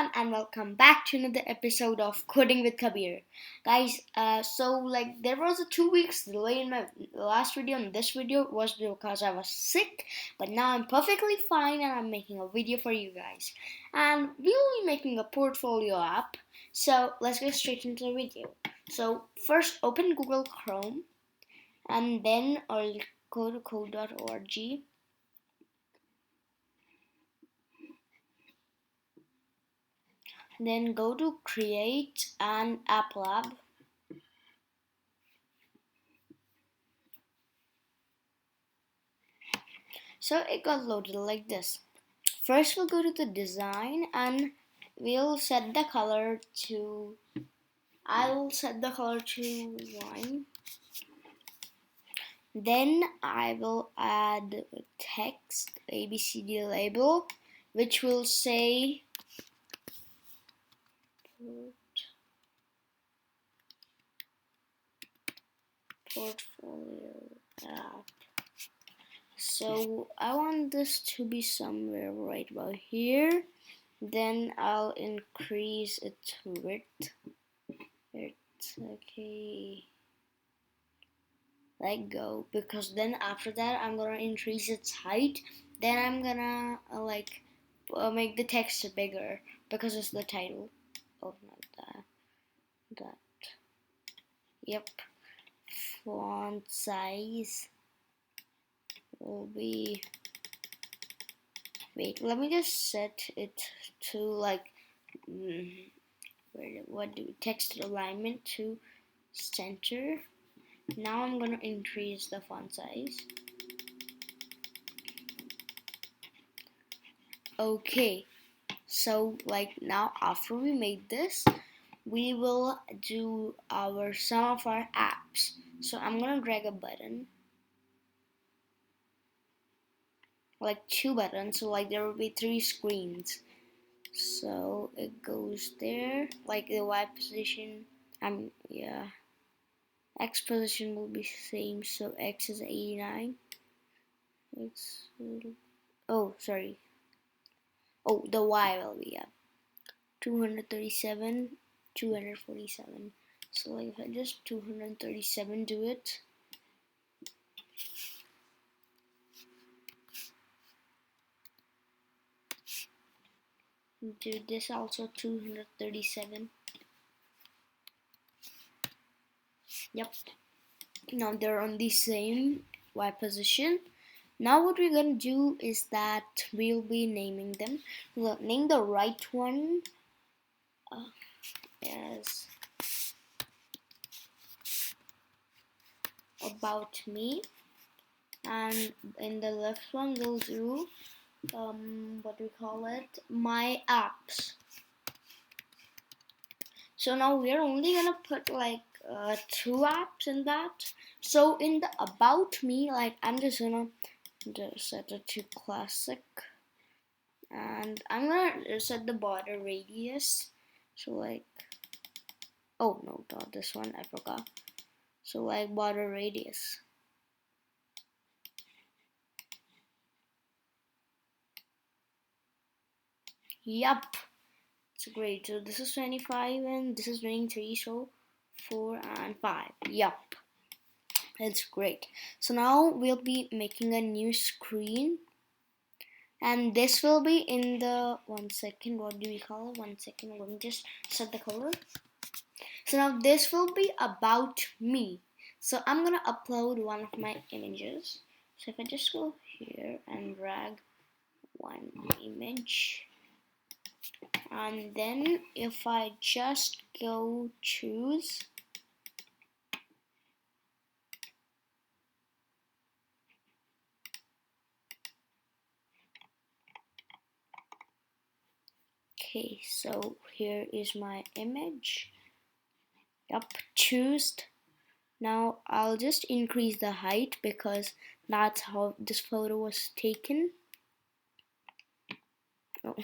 everyone, and welcome back to another episode of Coding with Kabeer. Guys, there was a 2 weeks delay in my last video, and this video was because I was sick, but now I'm perfectly fine and I'm making a video for you guys. And we'll be making a portfolio app, so let's get straight into the video. So, first open Google Chrome, and then I'll go to code.org. Then go to create an app lab. So it got loaded like this. First we'll go to the design and we'll set the color to, I'll set the color to wine. Then I will add a text ABCD label which will say portfolio app. So I want this to be somewhere right about here. Then I'll increase its width. It's okay. Let go, because then after that I'm gonna increase its height. Then I'm gonna make the text bigger because it's the title. Oh, not that. Yep. Font size will be, wait, let me just set it to text alignment to center. Now I'm gonna increase the font size. Okay, so now after we made this, we will do some of our apps. So I'm gonna drag a button, like 2 buttons, so there will be 3 screens. So it goes there, like the Y position. X position will be same, so X is 89. The Y will be 237, 247. So if I just 237 do it. Do this also 237. Yep. Now they're on the same Y position. Now what we're gonna do is that we'll be naming them. We'll name the right one as About Me, and in the left one we'll do My Apps. So now we're only gonna put 2 apps in that. So in the About Me, I'm just gonna set it to classic, and I'm gonna set the border radius. So oh no, not this one, I forgot. So border radius. Yup, it's great. So this is 25 and this is 23, so 4 and 5. Yup, it's great. So now we'll be making a new screen, and this will be in the, one second, what do we call it? One second, let me just set the color. So now this will be About Me. So I'm gonna upload one of my images. So if I just go here and drag one image, and then if I just go choose, okay, so here is my image. Yup, choose. Now I'll just increase the height because that's how this photo was taken. Oh.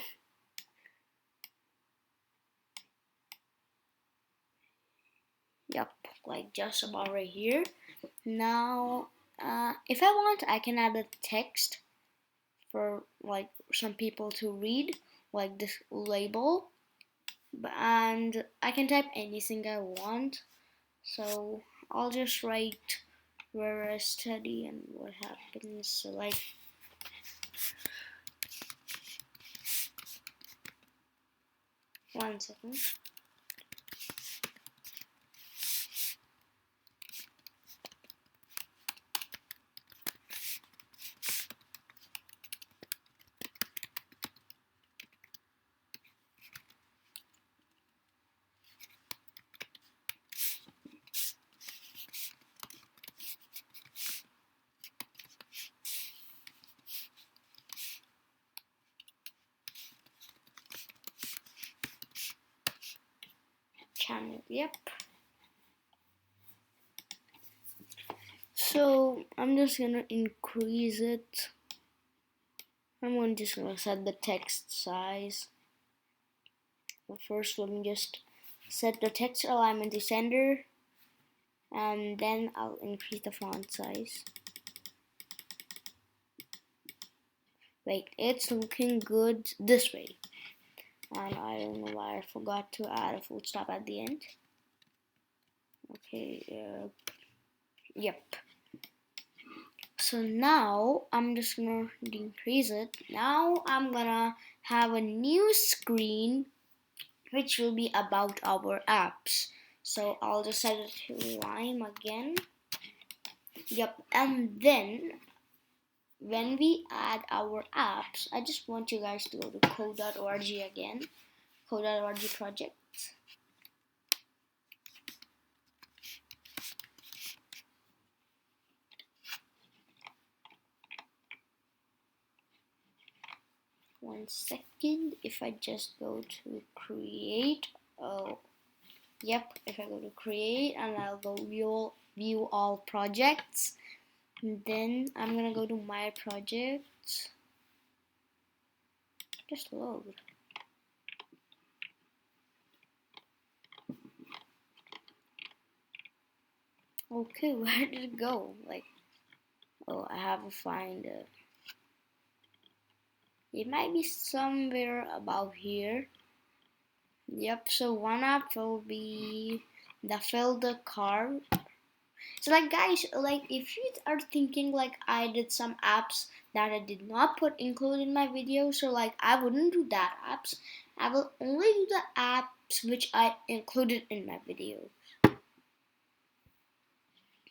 Yep, just about right here. Now if I want, I can add a text for some people to read, this label. and I can type anything I want. So I'll just write where I study and what happens. So like, one second. Channel, yep. So I'm just gonna increase it. Just gonna set the text size. But first, let me just set the text alignment to center, and then I'll increase the font size. Wait, it's looking good this way. And I don't know why I forgot to add a full stop at the end. Okay, yep. So now I'm just gonna decrease it. Now I'm gonna have a new screen which will be about our apps. So I'll just set it to Lime again. Yep, and then when we add our apps, I just want you guys to go to code.org again, code.org projects. One second, if I just go to create, yep, if I go to create and I'll go view all projects, and then I'm gonna go to my projects, just load. Okay, where did it go? Like, oh, I have to find it. It might be somewhere about here. Yep, so one app will be the fill the car. So like guys, like if you are thinking like I did some apps that I did not put include in my video, so like I wouldn't do that apps. I will only do the apps which I included in my video.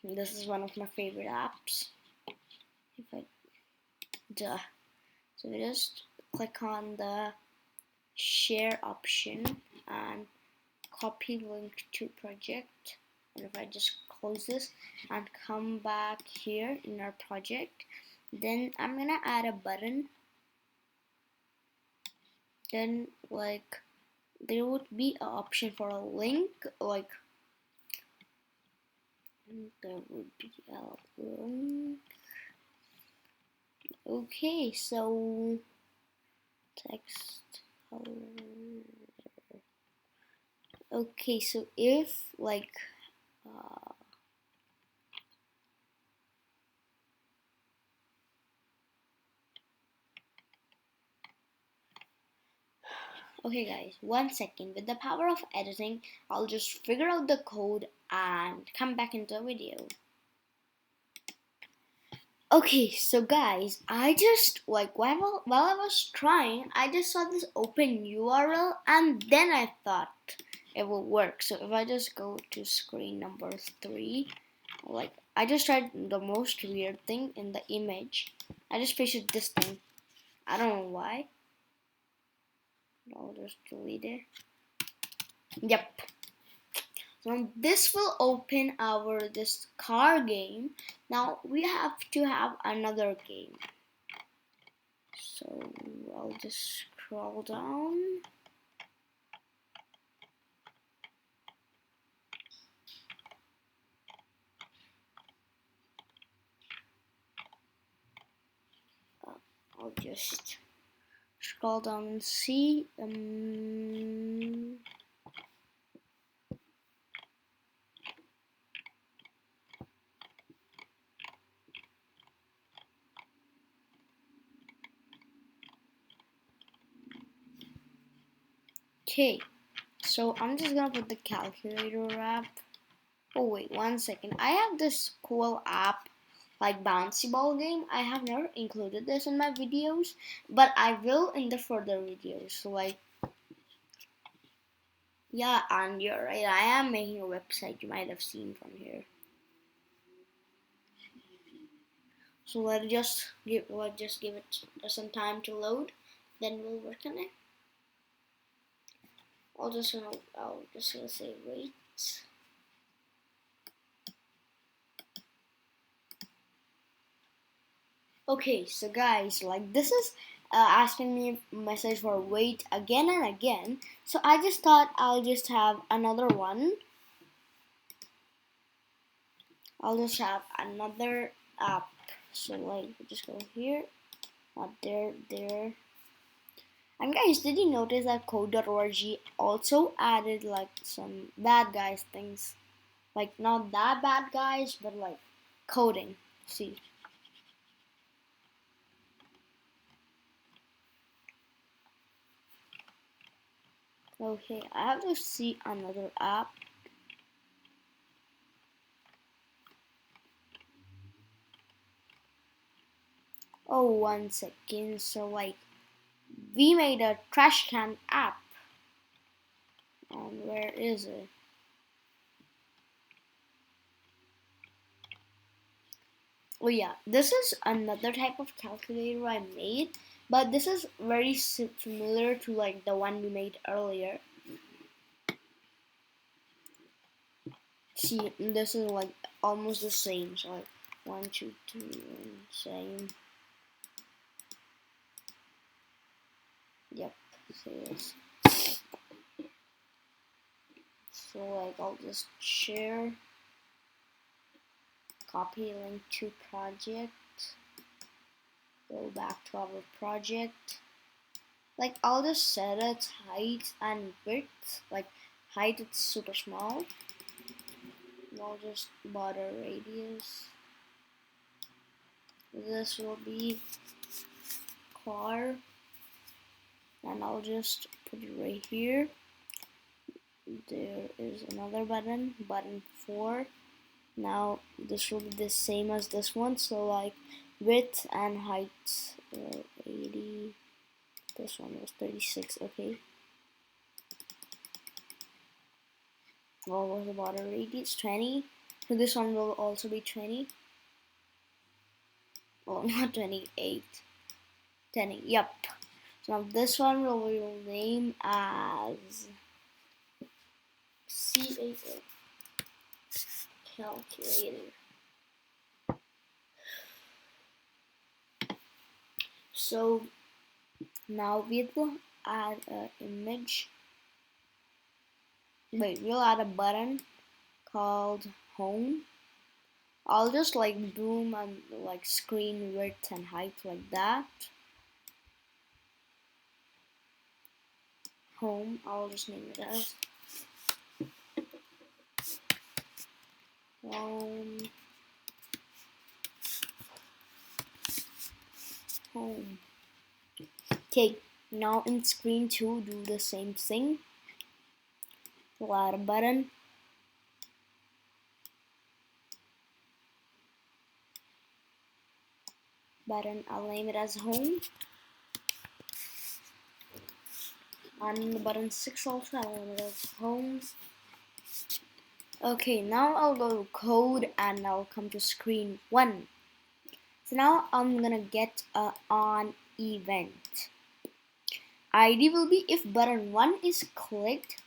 This is one of my favorite apps. If I duh. So we just click on the share option and copy link to project, and if I just close this and come back here in our project, then I'm gonna add a button. Then like there would be an option for a link, like there would be a link. Okay, so text color. Okay, so if like okay guys, one second. With the power of editing, I'll just figure out the code and come back into the video. Okay, so guys, I just like while I was trying, I just saw this open URL and then I thought it will work. So if I just go to screen number 3, like I just tried the most weird thing in the image. I just pasted this thing. I don't know why. I'll just delete it. Yep. So this will open this car game. Now we have to have another game. So I'll just scroll down. I'll just scroll down and see. Okay, So I'm just gonna put the calculator app. Oh wait, 1 second. I have this cool app like bouncy ball game. I have never included this in my videos, but I will in the further videos. So like, yeah, and you're right. I am making a website. You might have seen from here. So let's just give it some time to load. Then we'll work on it. I'll just gonna say wait. Okay, so guys, like this is asking me a message for wait again and again. So I just thought I'll just have another one. I'll just have another app. So like, just go here, not there, there. And guys, did you notice that code.org also added like some bad guys things? Like not that bad guys, but like coding. See. Okay, I have to see another app. Oh, 1 second. So like, we made a trash can app. Where is it? Oh yeah, this is another type of calculator I made, but this is very familiar to like the one we made earlier. See, this is like almost the same. So like 1, 2, 3, same. Yep, sales. So like I'll just share, copy link to project, go back to our project. Like I'll just set its height and width. Like height it's super small. And I'll just border radius. This will be car, and I'll just put it right here. There is another button, button 4. Now this will be the same as this one. So like width and height 80. This one was 36. Okay. What was the border radius? 20. So this one will also be 20. Oh, not 28. 10. Yep. So now this one we will name as CAO calculator. So now we will add an image. Wait, we'll add a button called home. I'll just like boom and like screen width and height like that. Home, I'll just name it as home. Home. Okay, now in screen 2 do the same thing. We'll add a button. I'll name it as home. On the button 6 also, I'll name it as home. Okay, now I'll go to code and I'll come to screen 1. So now I'm gonna get a on event. ID will be if button 1 is clicked,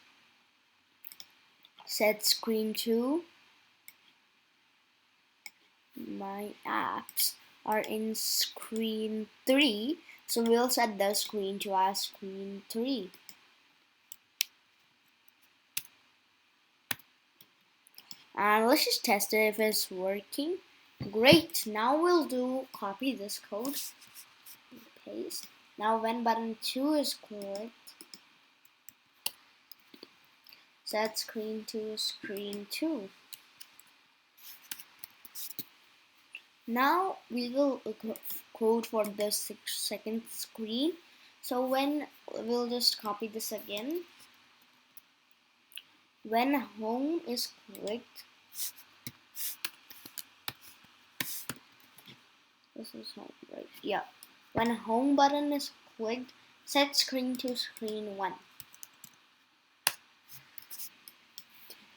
set screen 2. My apps are in screen 3, so we'll set the screen to as screen 3. And let's just test it if it's working. Great, now we'll do copy this code, paste. Now when button 2 is clicked, set screen to screen 2. Now we will code for the second screen. So when we'll just copy this again. when home is clicked, this is home, right? Yeah. When home button is clicked, set screen to screen 1.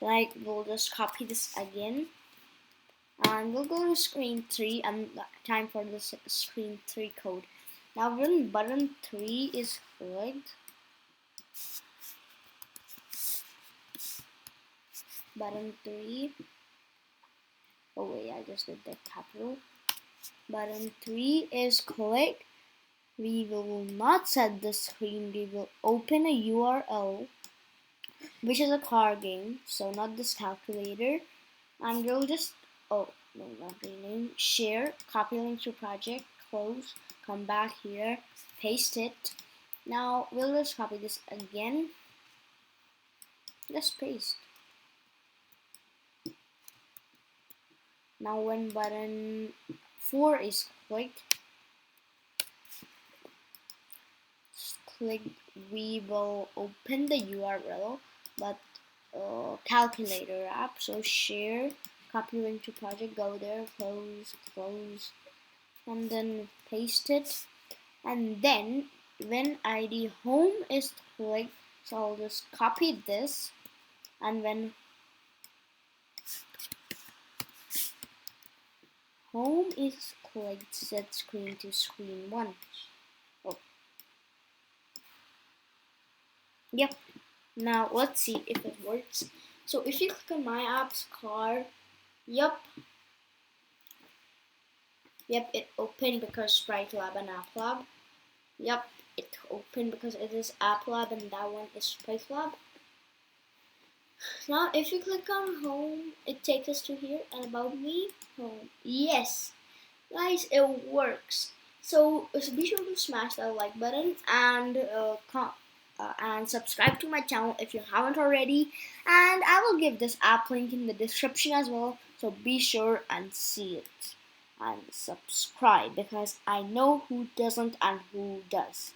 Like, we'll just copy this again. And we'll go to screen 3 and time for the screen 3 code. Now when button 3 is clicked, button 3, oh wait, I just did that capital. Button 3 is clicked, we will not set the screen, we will open a URL, which is a car game, so not this calculator, and we'll just, oh, no, not rename, share, copy link to project, close, come back here, paste it. Now we'll just copy this again, just paste. Now when button 4 is clicked, we will open the URL, but calculator app, so share, copy link to project, go there, close, close, and then paste it. And then when ID home is clicked, so I'll just copy this, and when home is clicked, set screen to screen 1. Oh. Yep. Now let's see if it works. So if you click on my app's car, yep, it opened because Sprite Lab and App Lab. Yep, it opened because it is App Lab and that one is Sprite Lab. Now if you click on home, it takes us to here, and about me, home. Yes, guys, it works. So be sure to smash that like button and subscribe to my channel if you haven't already, and I will give this app link in the description as well, so be sure and see it and subscribe, because I know who doesn't and who does.